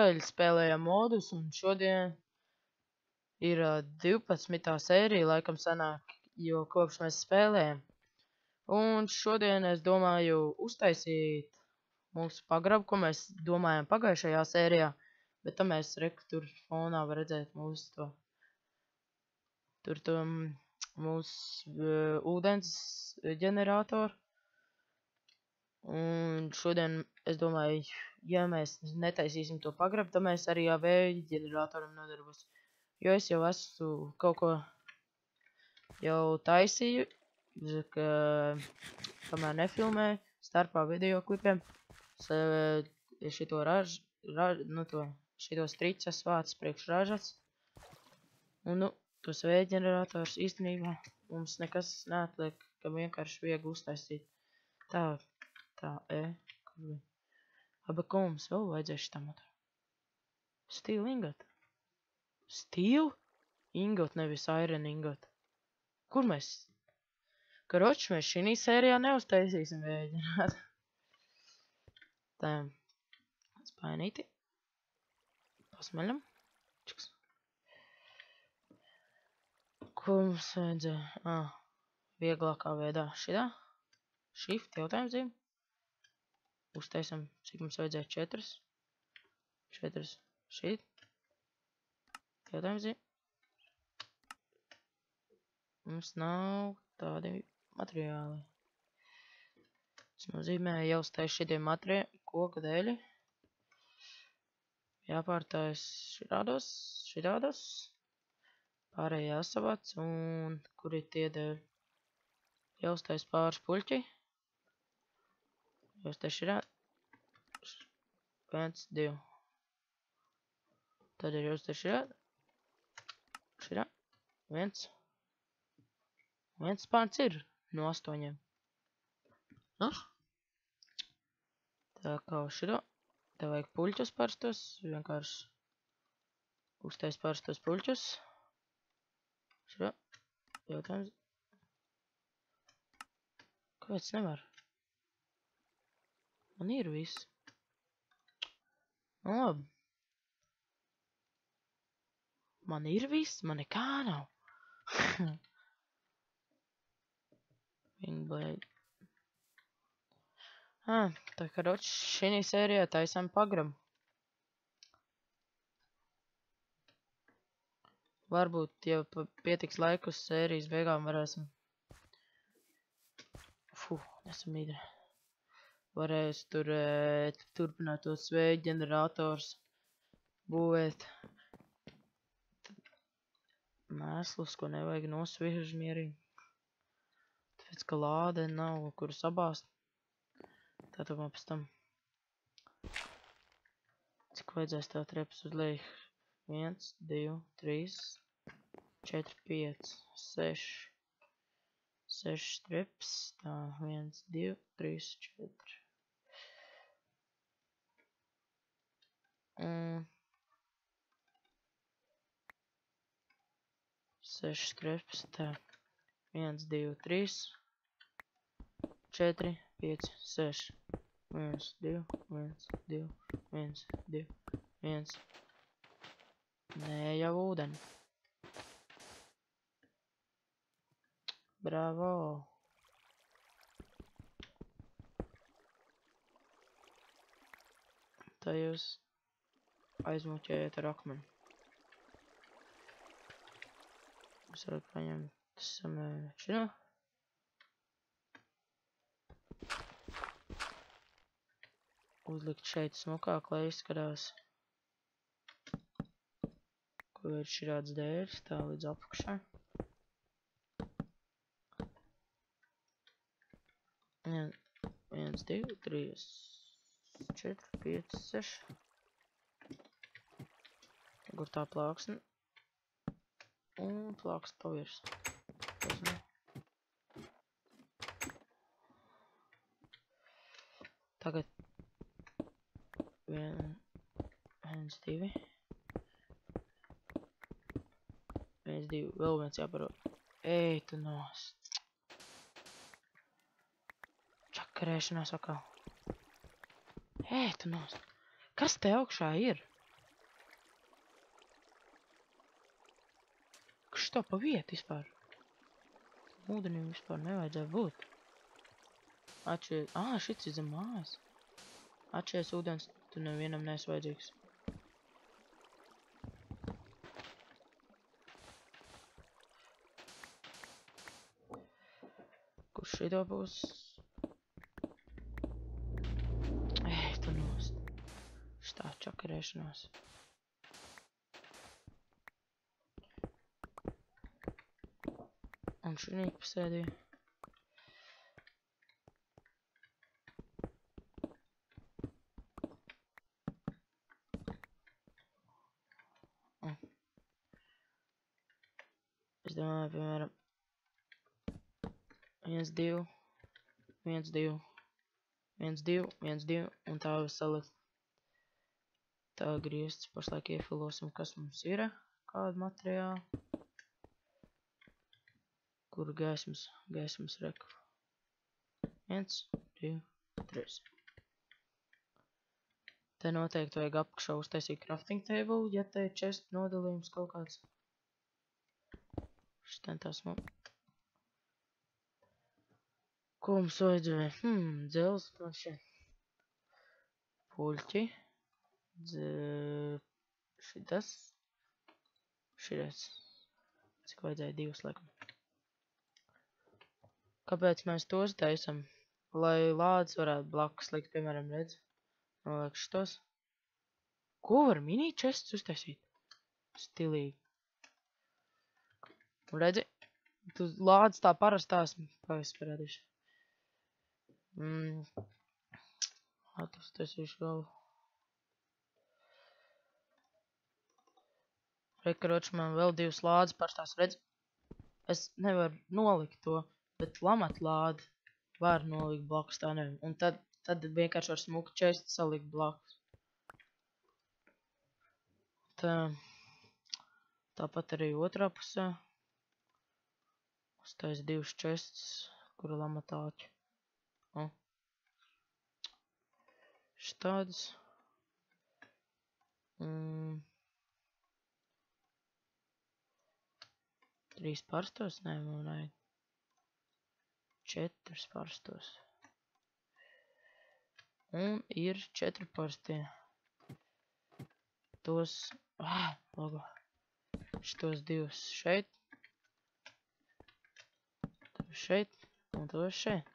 nedēļu spēlējam modus, un šodien ir 12. sērija, laikam sanāk, jo kopš mēs spēlējam. Un šodien es domāju uztaisīt mūsu pagrabu, ko mēs domājam pagājušajā sērijā, bet tam mēs tur fonā var redzēt mūsu to. Tur to mūsu ūdens ģeneratoru. Un šodien, es domāju, ja mēs netaisīsim to pagrabu, tad mēs arī ar vēja ģeneratoram nodarbos. Jo es jau esmu kaut ko jau taisīju, ka kamēr nefilmēju, starpā video klipiem, šito šito striķas vācis priekš ražats. Un, tos vēja ģenerators īstenībā mums nekas neatliek, ka vienkārši viegli uztaisīt. Aba, ko mums vēl vajadzēs šitam motoram? Steel ingot. Steel ingot, nevis iron ingot. Kur mēs? Karoči, mēs šī sērijā neuztaisīsim vēja ģeneratoru. Tā, spainīti. Pasmeļam. Čiks. Ko mums vajadzēja? Vieglākā veidā šitā. Shift, jautājums zīme. Uztaisam, cik mums vajadzēja 4. 4 šīt. Jautājums zīme. Mums nav tādi materiāli. Tas nozīmē jāuztais šitie materiāli, koka dēļi. Jāpārtais šitādos. Pārējie jāsavāc, un kur ir tie dēļi? Jāuztais pāris puļķi. Jāuztais šitā. 1, 2. Tad ir jāuztais šitā. Šitā. 1. 1 spārns ir no 8. Tā kā uz šito. Tev vajag puļķus parstos. Vienkārši uztais parstos puļķus. Šitā. Jautājums. Kāpēc nevar? Man ir viss. Nu labi. Man ir viss, man nekā nav. Wingblade. Tā kā roči šī sērijā taisam pagrabu. Varbūt, ja pietiks laiku uz sērijas beigām varēsim. Esam mīdri. Varēs tur turpināt tos vēja ģenerators būvēt. Mēslus, ko nevajag nosviež mierīgi. Tāpēc, ka lāde nav, kur sabāst. Tātad man pēc tam. Cik vajadzēs tev trepas uz leju? 1, 2, 3, 4, 5, 6. 6 strips, tā, 1, 2, 3, 4. Un 6 strips, tā, 1, 2, 3, 4, 5, 6. 1, 2, 1, 2, 1, 2, 1. Nē, jau ūdeni. Bravo! Tā jūs aizmuķējat ar akmeni. Es varu paņemt šino. Uzlikt šeit smukāk, lai izskatās, ko ir širāds dēļs, tā līdz apakšā. 1, 2, 3, 4, 5, 6. Kur tā plāksne. Un plāksne pavirs. Tagad 1, 2. 1, 2. Vēl viens jāparo. Ej, tu nost. Čakarēšanās atkal. Ej, tu nost. Kas te augšā ir? to pa vietu vispār? Ūdenim vispār nevajadzēja būt. Atšķies... šits ir zem mājas. Atšķies ūdens, tu nevienam neesi vajadzīgs. Kurš šito būs? Tu nost. Šitā čakarēšanās. Un šinī pasēdīja. Es domāju, piemēram, 1, 2, 1, 2, 1, 2, 1, 2, un tā var salikt. Tā griezts, pašlaik iefilosim, kas mums ir, kādu materiālu. Kuru gaismas reku. 1, 2, 3. Te noteikti vajag apakšā uztaisīt crafting table, ja te ir chest nodalījums kaut kāds. Šitien tās mums. Ko mums vajadzēja? Dzels, man šeit. Puļķi. Šitas. Šitas. Cik vajadzēja 2 laikam. Kāpēc mēs tos taisam? Lai lādes varētu blakus likt, piemēram, redz. Noliek šitos. Ko var mini chests uztaisīt? Stilīgi. Un redzi, tu lādes tā parastās parādīšu. Tas taisīšu galvu. Rekaroči, man vēl 2 lādes parastās, redz. Es nevaru nolikt to, bet lamat lādi var nolikt blakus tā nevajag. Un tad vienkārši var smuku chestu salikt blakus. Tāpat arī otrā pusē. Uztais 2 chests, kura lamatāķi. Štādas. 3 parstos, nē, man vajag 4 parstos. Un ir 4 parstie. Tos, logo. Šitos 2 šeit. Tos šeit. Un tos šeit.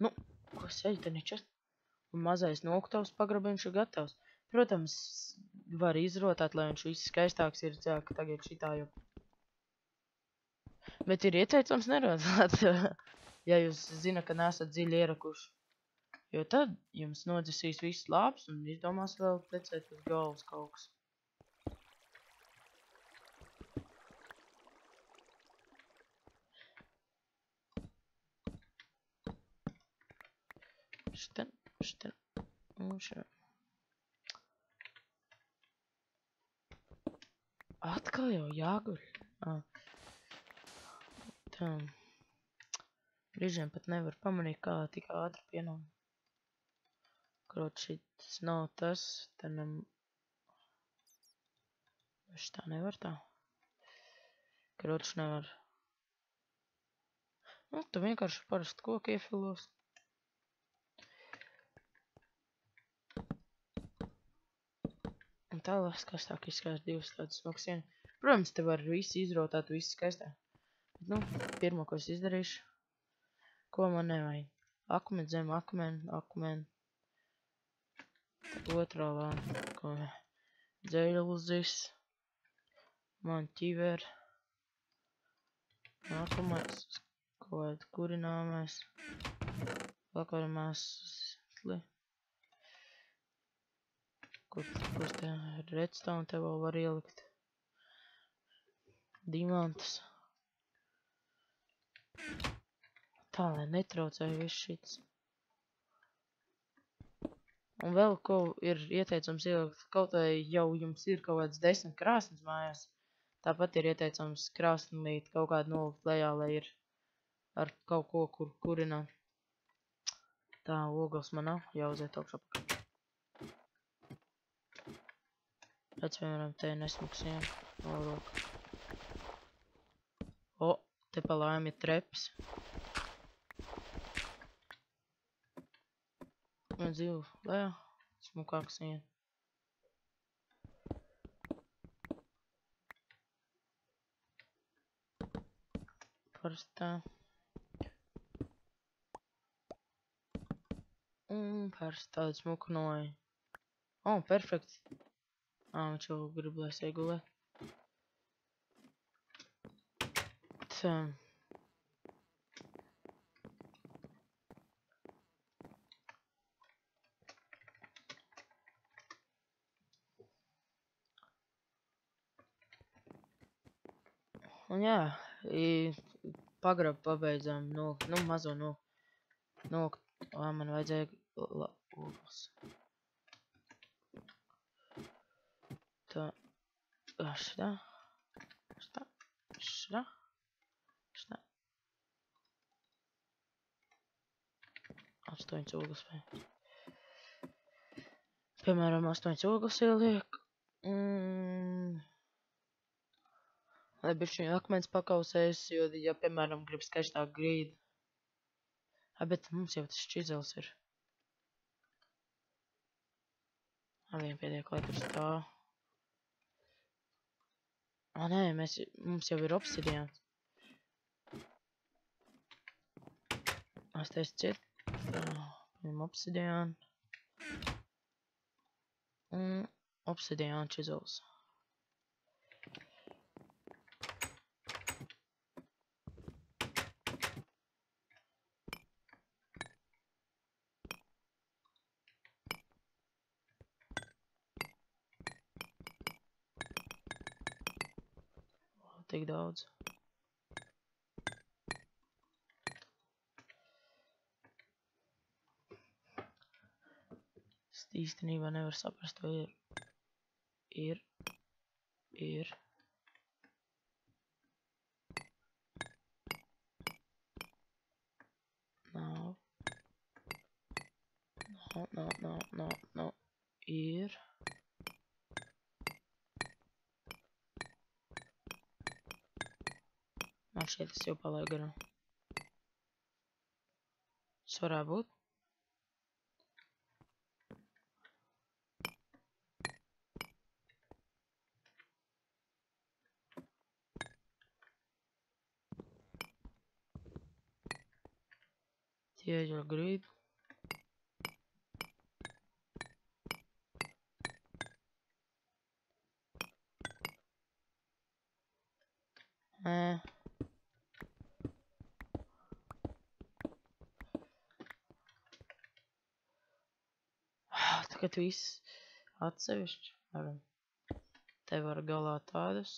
Nu, ko seļ, te nečest? Un mazais noktavs pagrabiņš ir gatavs. Protams, var izrotāt, lai viņš viss skaistāks ir, ka tagad šitā jau. Bet ir ieteicams nerotāt, ja jūs zina, ka nesat dziļi ierakuši. Jo tad jums nodzisīs viss labs un izdomās vēl plecēt uz galvas kaut kas. Šitien un šeit. Atkal jau jāguļ. Tā. Brīžiem pat nevar pamanīt, kā tik ātri pienām. Krot šits nav tas, te šitā nevar tā. Kroč nevar. Nu, tu vienkārši parasti koku iefilos. Un tālāk skaistāk izskatās 2 tādas smaksienas. Protams, te var visu izrotāt, visu skaistāk. Bet, nu, pirmo, ko es izdarīšu, ko man nevajag. Akmeni zem akmeni. Otrā lāna, ko dzeļzis. Man ķiver. Nākamais, ko kurināmais. Vakarmās sli. Kur te redstone te vēl var ielikt. Dimantus. Tā, lai netraucēja viss šits. Un vēl, ko ir ieteicams ielikt, kaut vai jau jums ir kaut kāds 10 krāsnes mājās. Tāpat ir ieteicams krāsnīt kaut kādu nolikt lejā, lai ir ar kaut ko, kur kurināt. Tā, ogles man nav, jāuziet augšā pakaļ. Pēc, piemēram, te nesmaksiem nolūk. Te pa laimi ir treps. Un dzīvu lejā. Smukāks vien. Parastā. Un parastā tāda smuka noja. O, perfekts. Viņš jau grib, lai es iegulē. Tā. Un jā, pagrabu pabeidzām mazo man vajadzēja olas. Tā, šitā. 8 ogas vai. Piemēram, 8 ogas ieliek. Lai bišķiņ akmens pakausēs, jo, ja, piemēram, grib skaistāk grīdu. Bet mums jau tas šķizels ir. Vien pietiek, lai tur stāv. Nē, mums jau ir obsidiāns. Es teicu ciet. Tā, viņam obsidiānu. Un obsidiānu čizels. Tik daudz. Es īstenībā nevaru saprast, vai ir. Nav. Ir. Man šeit es jau palaidu garām. Tas varētu būt. Ieģeļu grīdu. Tagad viss atsevišķi varam. Te var galā tādas.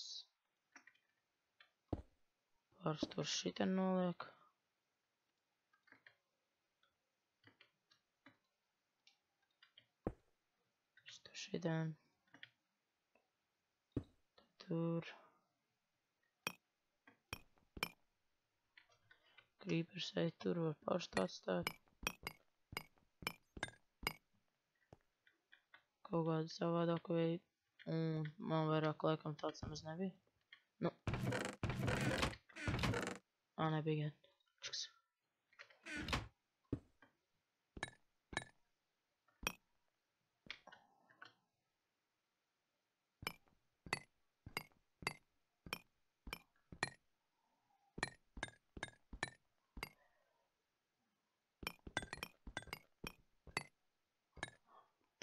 Pāris tur šitien noliek. Tur šitien. Tur. Creepers eit tur var pašt atstāt. Kaut kādu savādāku veidu. Un man vairāk laikam tāds nemaz nebija. Nu. Nebija gan. Čuks.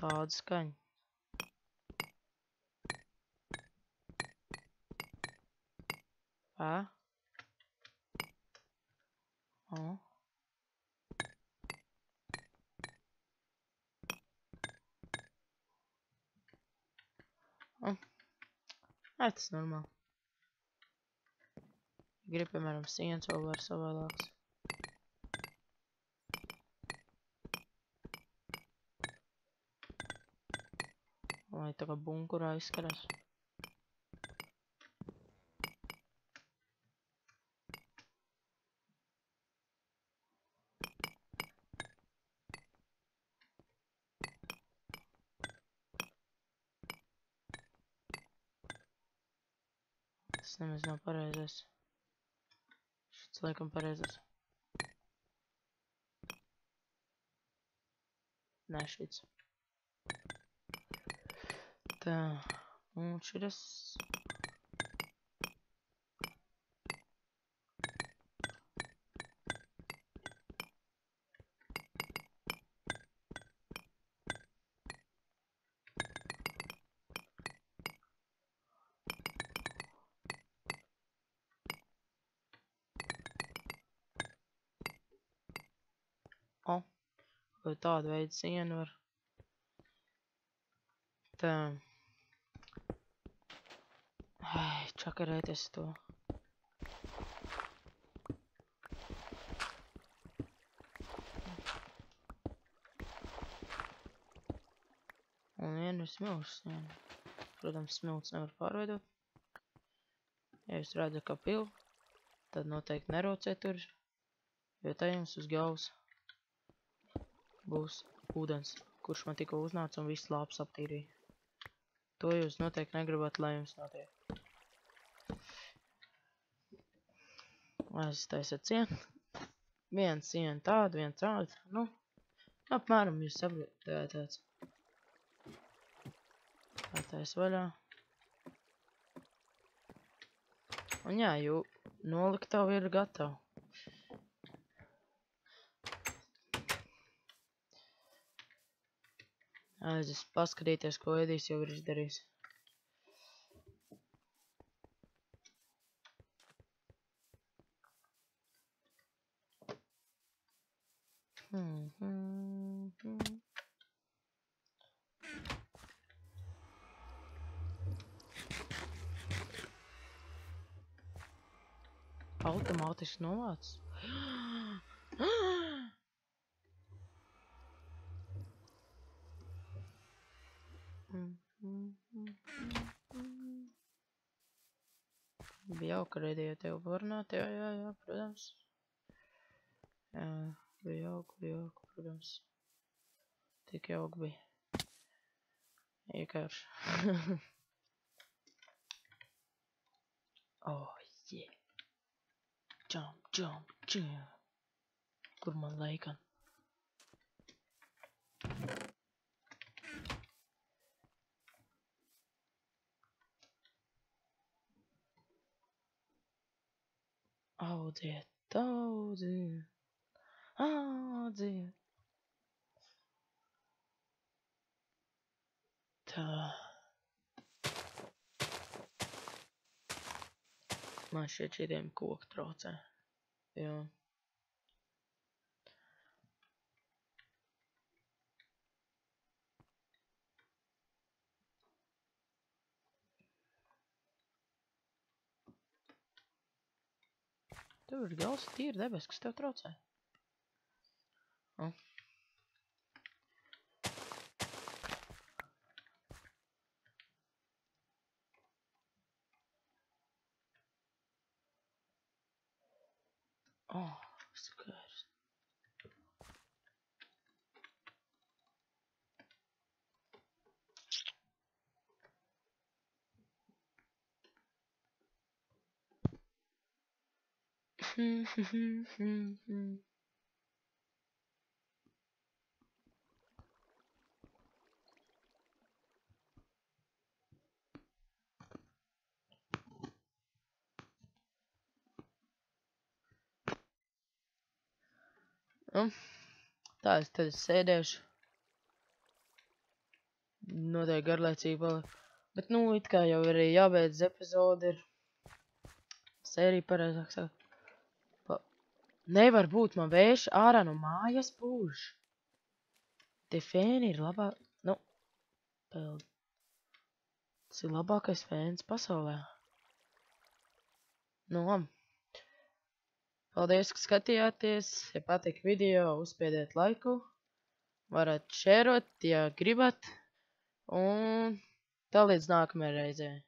Tāda skaņa. Tas normāli. Grib, piemēram, sienas vēl var savādāks. Lai tā kā bunkurā izskatās. Tas nemaz nav pareizais. Tas laikam pareizes. Nē, šits. Tā. Un šitas. O, vai tādu veidu sienu var. Tā. Ai, čakarēties to. Un vienu ir smilšu sienu. Protams, smilts nevar pārveidot. Ja jūs redzat, ka pil, tad noteikti nerauciet tur, jo te jums uz galvas būs ūdens, kurš man tikko uznāca un viss lāpas aptīrīja. To jūs noteikti negribat, lai jums notiek. Aiztaisiet sienu. Viens siena tāda, viens tāda. Nu, apmēram jūs saprotat tāds. Atais vaļā. Un jā, jū noliktavu ir gatavu. Aizes paskatīties, ko Edijs jau ir izdarījis. Automātiski novāc. Bija jauka redīja tev parunāt, jā, protams. Jā, bija jauka, protams. Tik jauka bija. Iekārši. Oh, yeah. Jump. Kur man laikam? Audziet. Tā. Man šeit šitiem koku traucē. Jā. Tev ir gals tīri debes, kas tev traucē. Skaidrs. Tā es tad sēdēšu. Noteikti garlaicīgi palika. Bet, nu, it kā jau arī jābeidz epizode ir. Sērija pareizāk saka. Nevar būt, man vējš ārā no mājas pūš. Tie fēni ir labāk, nu, peld. Tas ir labākais fēns pasaulē. Nu, paldies, ka skatījāties. Ja patika video, uzspiediet laiku. Varat šērot, ja gribat. Un tā līdz nākamajai reizei.